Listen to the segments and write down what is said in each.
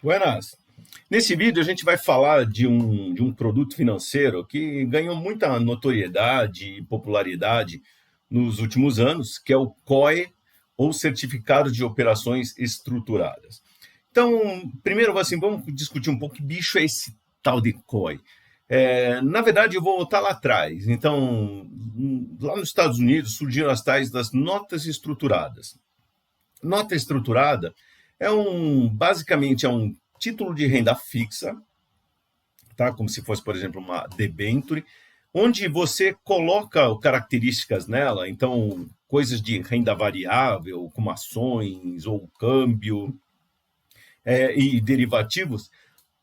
Buenas. Nesse vídeo a gente vai falar de um produto financeiro que ganhou muita notoriedade e popularidade nos últimos anos, que é o COE, ou Certificado de Operações Estruturadas. Então, primeiro assim, vamos discutir um pouco que bicho é esse tal de COE. Na verdade, eu vou voltar lá atrás. Então, lá nos Estados Unidos surgiram as tais das notas estruturadas. Nota estruturada basicamente é um título de renda fixa, tá? Como se fosse, por exemplo, uma debenture, onde você coloca características nela, então coisas de renda variável, como ações ou câmbio e derivativos,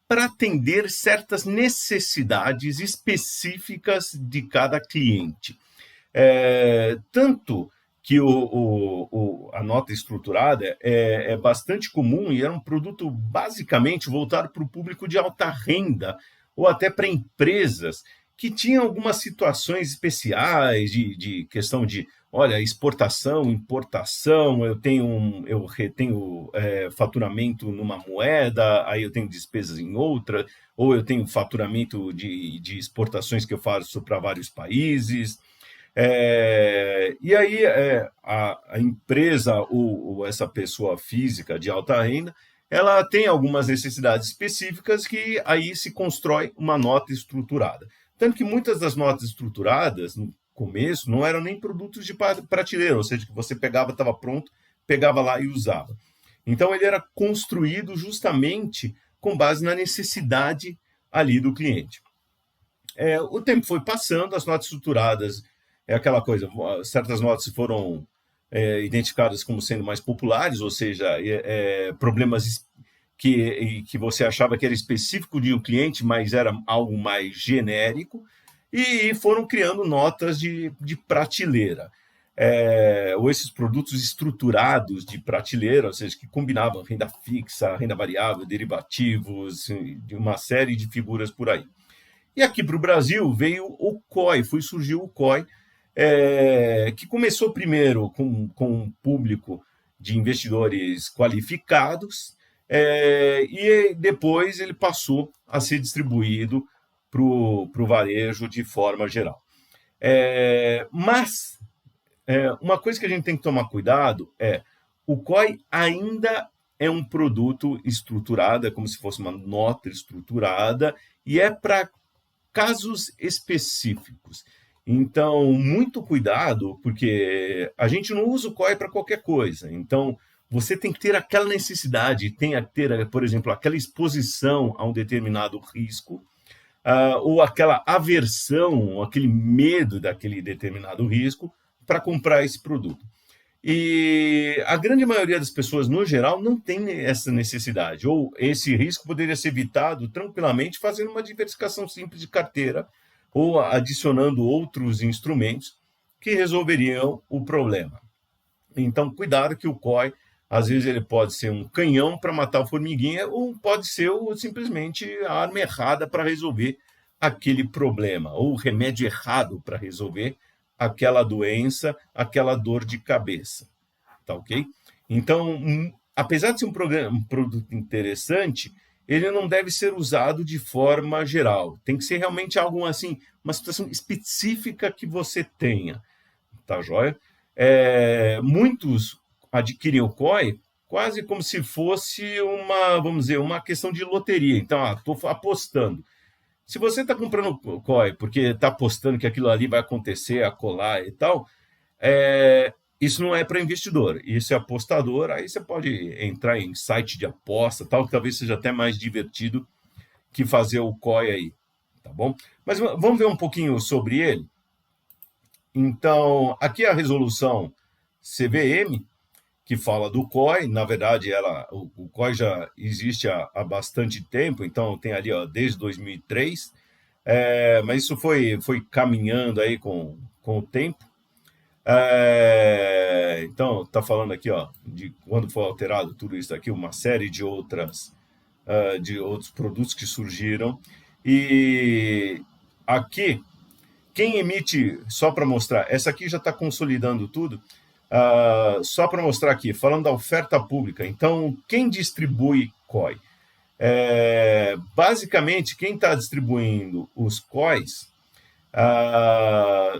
para atender certas necessidades específicas de cada cliente. Tanto que a nota estruturada é bastante comum e era um produto basicamente voltado para o público de alta renda ou até para empresas que tinham algumas situações especiais de questão de, olha, exportação, importação, eu retenho faturamento numa moeda, aí eu tenho despesas em outra, ou eu tenho faturamento de exportações que eu faço para vários países. E aí a empresa ou essa pessoa física de alta renda, ela tem algumas necessidades específicas que aí se constrói uma nota estruturada. Tanto que muitas das notas estruturadas, no começo, não eram nem produtos de prateleira, ou seja, que você pegava, estava pronto, pegava lá e usava. Então ele era construído justamente com base na necessidade ali do cliente. O tempo foi passando, as notas estruturadas é aquela coisa, certas notas foram identificadas como sendo mais populares, ou seja, problemas que você achava que era específico de um cliente, mas era algo mais genérico, e foram criando notas de prateleira. Ou esses produtos estruturados de prateleira, ou seja, que combinavam renda fixa, renda variável, derivativos, de uma série de figuras por aí. E aqui para o Brasil veio o COI, surgiu o COI, que começou primeiro com um público de investidores qualificados, e depois ele passou a ser distribuído para o varejo de forma geral. Mas uma coisa que a gente tem que tomar cuidado o COI ainda é um produto estruturado, é como se fosse uma nota estruturada, e é para casos específicos. Então, muito cuidado, porque a gente não usa o COI para qualquer coisa. Então, você tem que ter aquela necessidade, tem que ter, por exemplo, aquela exposição a um determinado risco, ou aquela aversão, aquele medo daquele determinado risco para comprar esse produto. E a grande maioria das pessoas, no geral, não tem essa necessidade, ou esse risco poderia ser evitado tranquilamente fazendo uma diversificação simples de carteira ou adicionando outros instrumentos que resolveriam o problema. Então, cuidado que o COI, às vezes, ele pode ser um canhão para matar a formiguinha ou pode ser simplesmente a arma errada para resolver aquele problema, ou o remédio errado para resolver aquela doença, aquela dor de cabeça. Tá ok? Então, apesar de ser um produto interessante, ele não deve ser usado de forma geral. Tem que ser realmente algo assim, uma situação específica que você tenha. Tá joia? Muitos adquirem o COI quase como se fosse vamos dizer, uma questão de loteria. Então, estou apostando. Se você está comprando COI porque está apostando que aquilo ali vai acontecer, colar e tal, isso não é para investidor, isso é apostador. Aí você pode entrar em site de aposta, tal, que talvez seja até mais divertido que fazer o COI aí, tá bom? Mas vamos ver um pouquinho sobre ele. Então, aqui é a resolução CVM, que fala do COI. Na verdade, o COI já existe há bastante tempo, então tem ali desde 2003, mas isso foi caminhando aí com o tempo. Então, está falando aqui de quando foi alterado tudo isso aqui, uma série de outros produtos que surgiram. E aqui, quem emite, só para mostrar, essa aqui já está consolidando tudo, só para mostrar aqui, falando da oferta pública. Então, quem distribui COI? Basicamente, quem está distribuindo os COIs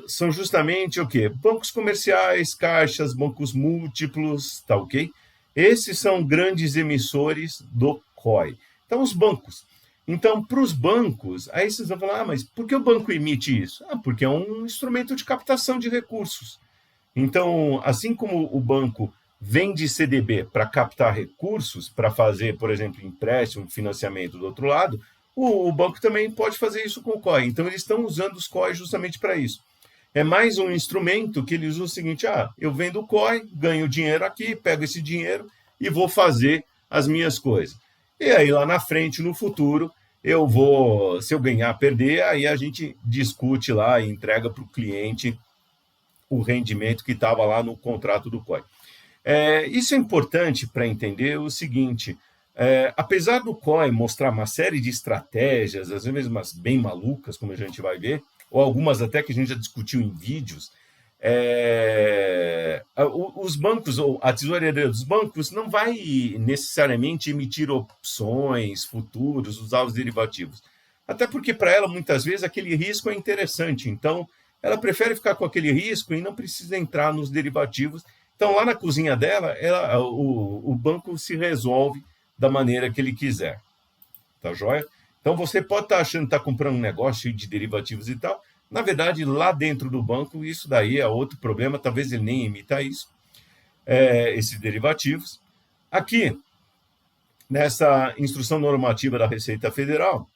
são justamente o quê? Bancos comerciais, caixas, bancos múltiplos, tá ok? Esses são grandes emissores do COI. Então, os bancos. Então, para os bancos, aí vocês vão falar, mas por que o banco emite isso? Porque é um instrumento de captação de recursos. Então, assim como o banco vende CDB para captar recursos, para fazer, por exemplo, empréstimo, financiamento do outro lado, o banco também pode fazer isso com o COI. Então, eles estão usando os COI justamente para isso. É mais um instrumento que eles usam o seguinte: eu vendo o COI, ganho dinheiro aqui, pego esse dinheiro e vou fazer as minhas coisas. E aí, lá na frente, no futuro, eu vou, se eu ganhar, perder, aí a gente discute lá e entrega para o cliente o rendimento que estava lá no contrato do COI. Isso é importante para entender o seguinte: apesar do COI mostrar uma série de estratégias, às vezes umas bem malucas, como a gente vai ver, ou algumas até que a gente já discutiu em vídeos, os bancos, ou a tesouraria dos bancos, não vai necessariamente emitir opções, futuros, usar os derivativos. Até porque, para ela, muitas vezes, aquele risco é interessante. Então, ela prefere ficar com aquele risco e não precisa entrar nos derivativos. Então, lá na cozinha dela, o banco se resolve da maneira que ele quiser. Tá joia? Então, você pode estar achando que está comprando um negócio cheio de derivativos e tal. Na verdade, lá dentro do banco, isso daí é outro problema. Talvez ele nem emita isso, esses derivativos. Aqui, nessa instrução normativa da Receita Federal,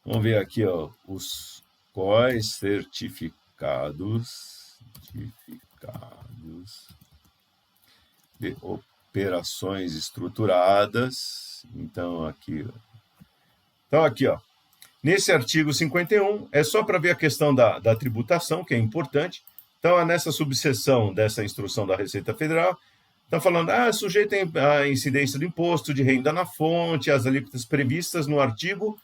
vamos ver aqui, ó, os COIs certificados de operações estruturadas. Então, aqui, ó. Nesse artigo 51, é só para ver a questão da tributação, que é importante. Então, nessa subseção dessa instrução da Receita Federal, está falando, sujeito à incidência do imposto de renda na fonte, as alíquotas previstas no artigo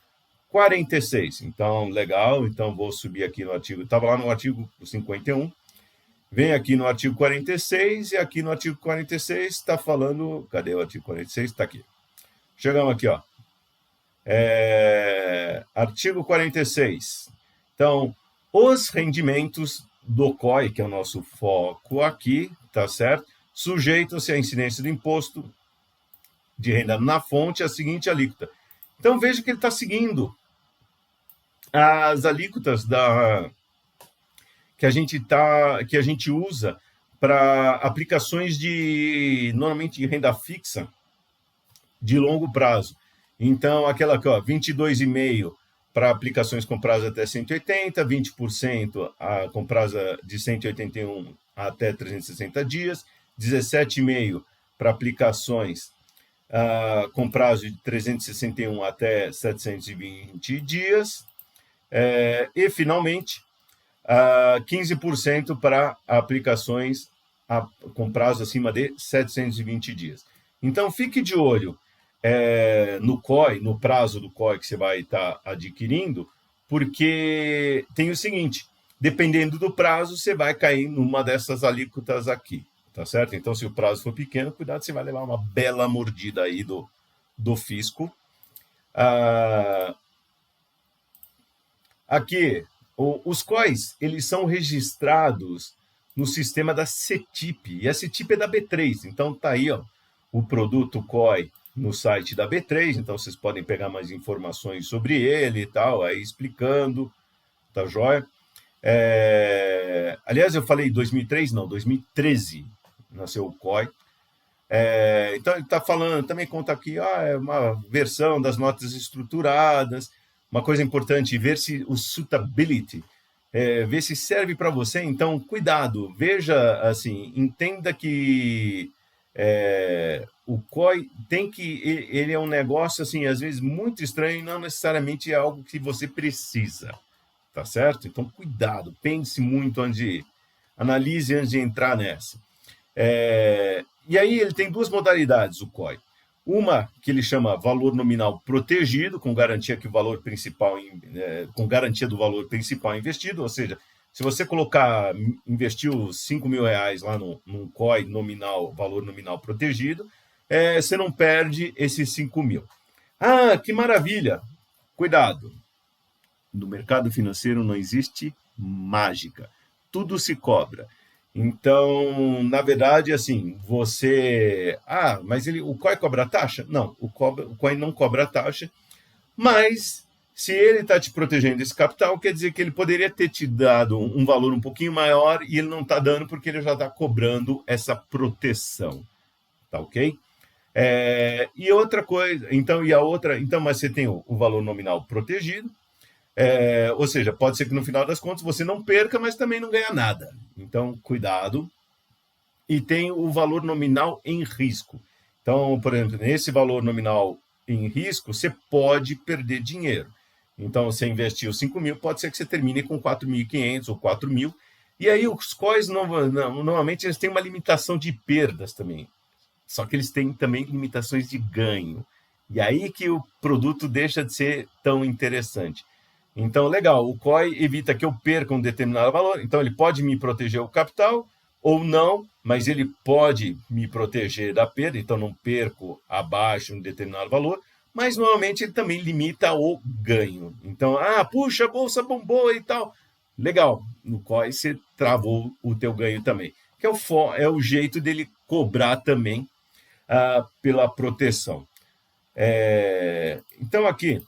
46. Então, legal, então vou subir aqui no artigo, estava lá no artigo 51, vem aqui no artigo 46, e aqui no artigo 46 está falando, cadê o artigo 46? Está aqui. Chegamos aqui, ó. Artigo 46. Então, os rendimentos do COI, que é o nosso foco aqui, tá certo? Sujeitam-se à incidência do imposto de renda na fonte, a seguinte alíquota. Então, veja que ele está seguindo as alíquotas que a gente usa para aplicações normalmente de renda fixa de longo prazo. Então, aquela aqui, ó, 22,5% para aplicações com prazo até 180, 20% com prazo de 181 até 360 dias, 17,5% para aplicações com prazo de 361 até 720 dias, e, finalmente, 15% para aplicações com prazo acima de 720 dias. Então, fique de olho no COI, no prazo do COI que você vai estar adquirindo, porque tem o seguinte: dependendo do prazo, você vai cair numa dessas alíquotas aqui, tá certo? Então, se o prazo for pequeno, cuidado, você vai levar uma bela mordida aí do fisco. Aqui, os COIs, eles são registrados no sistema da CETIP, e a CETIP é da B3, então tá aí, ó, o produto COI no site da B3, então vocês podem pegar mais informações sobre ele e tal, aí explicando, tá joia? Aliás, eu falei 2003? Não, 2013 nasceu o COI. Então, ele está falando, também conta aqui, é uma versão das notas estruturadas, uma coisa importante, ver se o suitability, ver se serve para você. Então, cuidado, veja, assim, entenda que o COI ele é um negócio, assim, às vezes muito estranho e não necessariamente é algo que você precisa, tá certo? Então, cuidado, pense muito analise antes de entrar nessa. E aí ele tem duas modalidades, o COI. Uma que ele chama valor nominal protegido, com garantia do valor principal investido, ou seja, se você investiu 5 mil reais lá num COI nominal, valor nominal protegido, você não perde esses 5 mil. Ah, que maravilha! Cuidado, no mercado financeiro não existe mágica, tudo se cobra. Então, na verdade, assim, você. Ah, mas o COI cobra taxa? Não, o COI não cobra taxa, mas se ele está te protegendo esse capital, quer dizer que ele poderia ter te dado um valor um pouquinho maior e ele não está dando porque ele já está cobrando essa proteção. Tá ok? E outra coisa, então, e a outra, então, mas você tem o valor nominal protegido, ou seja, pode ser que no final das contas você não perca, mas também não ganha nada. Então, cuidado. E tem o valor nominal em risco. Então, por exemplo, nesse valor nominal em risco, você pode perder dinheiro. Então, você investiu 5 mil, pode ser que você termine com 4.500 ou 4 mil. E aí, os COIs, normalmente, eles têm uma limitação de perdas também. Só que eles têm também limitações de ganho. E aí que o produto deixa de ser tão interessante. Então, legal, o COI evita que eu perca um determinado valor, então ele pode me proteger o capital ou não, mas ele pode me proteger da perda, então não perco abaixo um determinado valor, mas normalmente ele também limita o ganho. Então, puxa, a bolsa bombou e tal. Legal, no COI você travou o teu ganho também, que é o jeito dele cobrar também pela proteção. Então, aqui,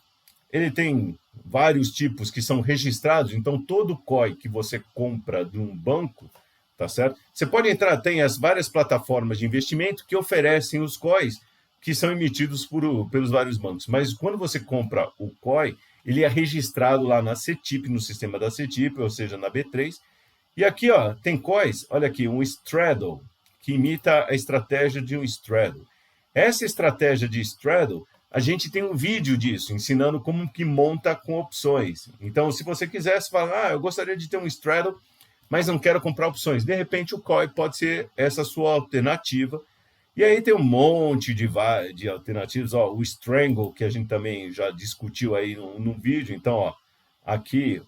ele tem vários tipos que são registrados, então todo COI que você compra de um banco, tá certo? Você pode entrar, tem as várias plataformas de investimento que oferecem os COIs que são emitidos pelos vários bancos, mas quando você compra o COI, ele é registrado lá na CETIP, no sistema da CETIP, ou seja, na B3, e aqui ó, tem COIs, olha aqui, um straddle, que imita a estratégia de um straddle. Essa estratégia de straddle, a gente tem um vídeo disso, ensinando como que monta com opções. Então, se você quisesse falar, eu gostaria de ter um straddle, mas não quero comprar opções. De repente, o COI pode ser essa sua alternativa. E aí tem um monte de alternativas. Ó, o Strangle, que a gente também já discutiu aí no vídeo. Então, ó, aqui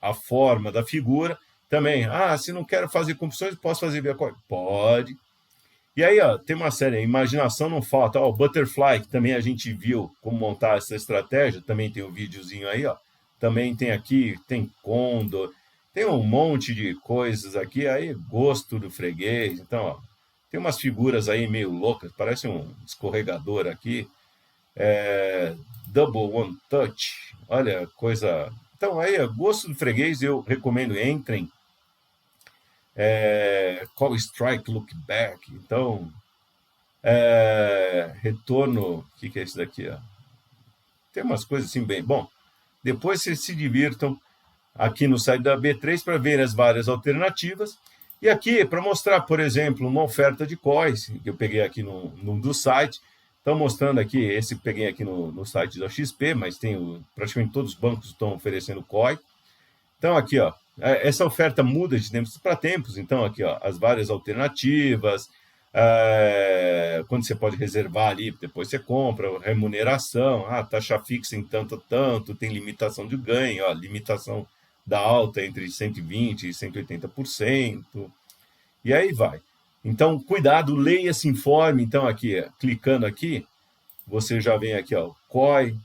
a forma da figura. Também, se não quero fazer com opções, posso fazer via COI? Pode. E aí, ó, tem uma série, imaginação não falta. Ó, o Butterfly, que também a gente viu como montar essa estratégia, também tem um videozinho aí, ó. Também tem aqui, tem Condor, tem um monte de coisas aqui, aí gosto do freguês. Então, ó, tem umas figuras aí meio loucas, parece um escorregador aqui. Double One Touch, olha, coisa... Então, aí, ó, gosto do freguês, eu recomendo, entrem. Call Strike, Look Back. Então, retorno, o que é isso daqui? Ó? Tem umas coisas assim bem. Bom, depois vocês se divirtam aqui no site da B3 para ver as várias alternativas. E aqui, para mostrar, por exemplo, uma oferta de COIs, que eu peguei aqui num do site. Estão mostrando aqui, esse peguei aqui no site da XP, mas tem praticamente todos os bancos estão oferecendo COI. Então, aqui, ó, essa oferta muda de tempos para tempos. Então, aqui, ó, as várias alternativas, quando você pode reservar ali, depois você compra, remuneração, taxa fixa em tanto, tanto, tem limitação de ganho, ó, limitação da alta entre 120% e 180%, e aí vai. Então, cuidado, leia, se informe. Então, aqui, clicando aqui, você já vem aqui, ó, COI,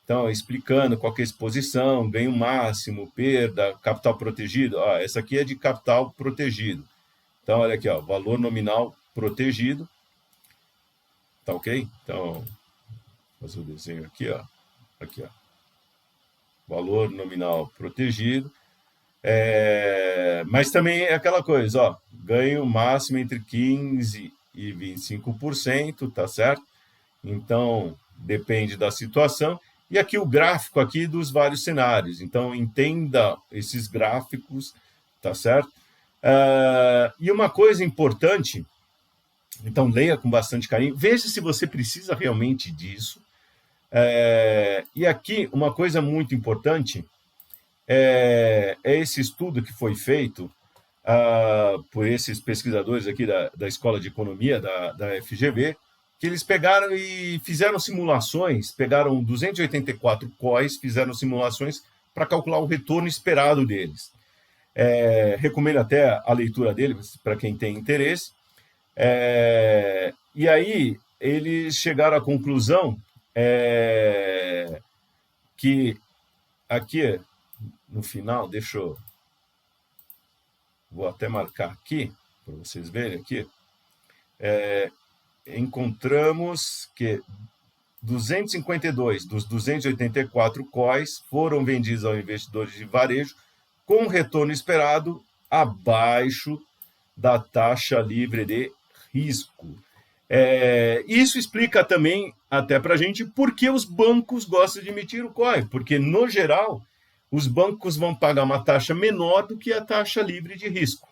então, explicando qual que é a exposição, ganho máximo, perda, capital protegido. Essa aqui é de capital protegido. Então, olha aqui, ó, valor nominal protegido. Tá ok? Então, vou fazer o desenho aqui, ó. Aqui, ó. Valor nominal protegido. Mas também é aquela coisa, ó, ganho máximo entre 15% e 25%, tá certo? Então, depende da situação. E aqui o gráfico aqui dos vários cenários. Então, entenda esses gráficos, tá certo? E uma coisa importante, então leia com bastante carinho, veja se você precisa realmente disso. E aqui, uma coisa muito importante é esse estudo que foi feito por esses pesquisadores aqui da Escola de Economia, da FGV, que eles pegaram e fizeram simulações, pegaram 284 COIs, fizeram simulações para calcular o retorno esperado deles. Recomendo até a leitura deles, para quem tem interesse. E aí, eles chegaram à conclusão que aqui no final, vou até marcar aqui, para vocês verem aqui, encontramos que 252 dos 284 COIs foram vendidos aos investidores de varejo com retorno esperado abaixo da taxa livre de risco. Isso explica também, até para a gente, por que os bancos gostam de emitir o COI, porque, no geral, os bancos vão pagar uma taxa menor do que a taxa livre de risco.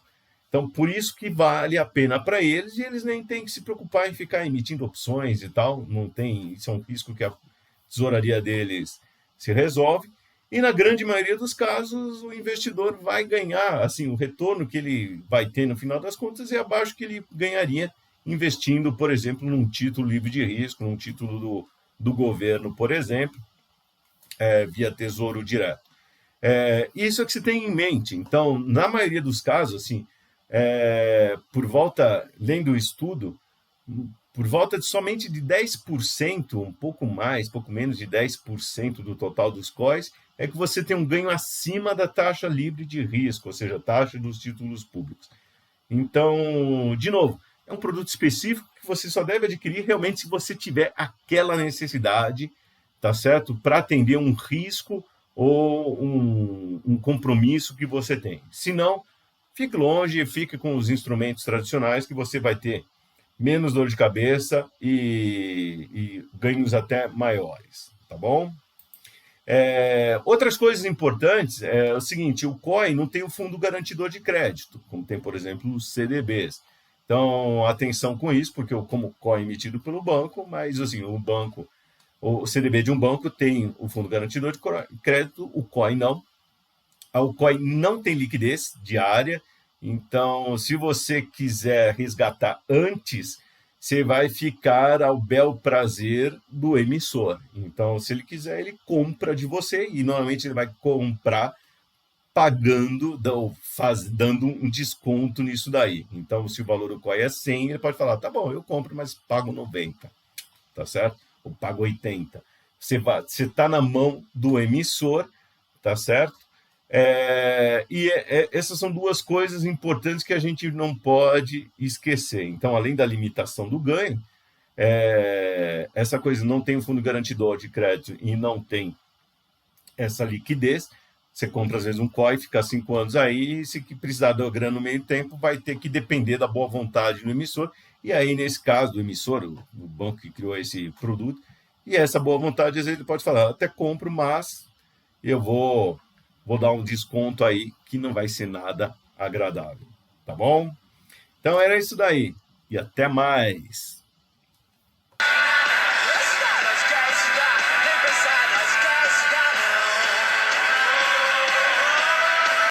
Então, por isso que vale a pena para eles, e eles nem têm que se preocupar em ficar emitindo opções e tal, não tem, isso é um risco que a tesouraria deles se resolve, e na grande maioria dos casos o investidor vai ganhar, assim, o retorno que ele vai ter no final das contas é abaixo do que ele ganharia investindo, por exemplo, num título livre de risco, num título do governo, por exemplo, via Tesouro Direto. Isso é que se tem em mente. Então, na maioria dos casos, assim, lendo o estudo, por volta de somente de 10%, um pouco mais, pouco menos de 10% do total dos COIs, é que você tem um ganho acima da taxa livre de risco, ou seja, a taxa dos títulos públicos. Então, de novo, é um produto específico que você só deve adquirir realmente se você tiver aquela necessidade, tá certo? Para atender um risco ou um compromisso que você tem. Se não, fique longe, fique com os instrumentos tradicionais que você vai ter menos dor de cabeça e ganhos até maiores, tá bom? Outras coisas importantes é o seguinte: o COI não tem o fundo garantidor de crédito, como tem, por exemplo, os CDBs. Então, atenção com isso, porque como COI é emitido pelo banco, mas assim, o CDB de um banco tem o fundo garantidor de crédito, o COI não. O COI não tem liquidez diária, então, se você quiser resgatar antes, você vai ficar ao bel prazer do emissor. Então, se ele quiser, ele compra de você, e normalmente ele vai comprar pagando, dando um desconto nisso daí. Então, se o valor do COI é 100, ele pode falar, tá bom, eu compro, mas pago 90, tá certo? Ou pago 80. Você está na mão do emissor, tá certo? Essas são duas coisas importantes que a gente não pode esquecer. Então, além da limitação do ganho, essa coisa não tem um fundo garantidor de crédito e não tem essa liquidez. Você compra, às vezes, um COI, fica 5 anos aí, e se precisar da grana no meio tempo, vai ter que depender da boa vontade do emissor. E aí, nesse caso, do emissor, o banco que criou esse produto, e essa boa vontade, às vezes, ele pode falar, até compro, mas eu vou dar um desconto aí que não vai ser nada agradável, tá bom? Então, era isso daí. E até mais!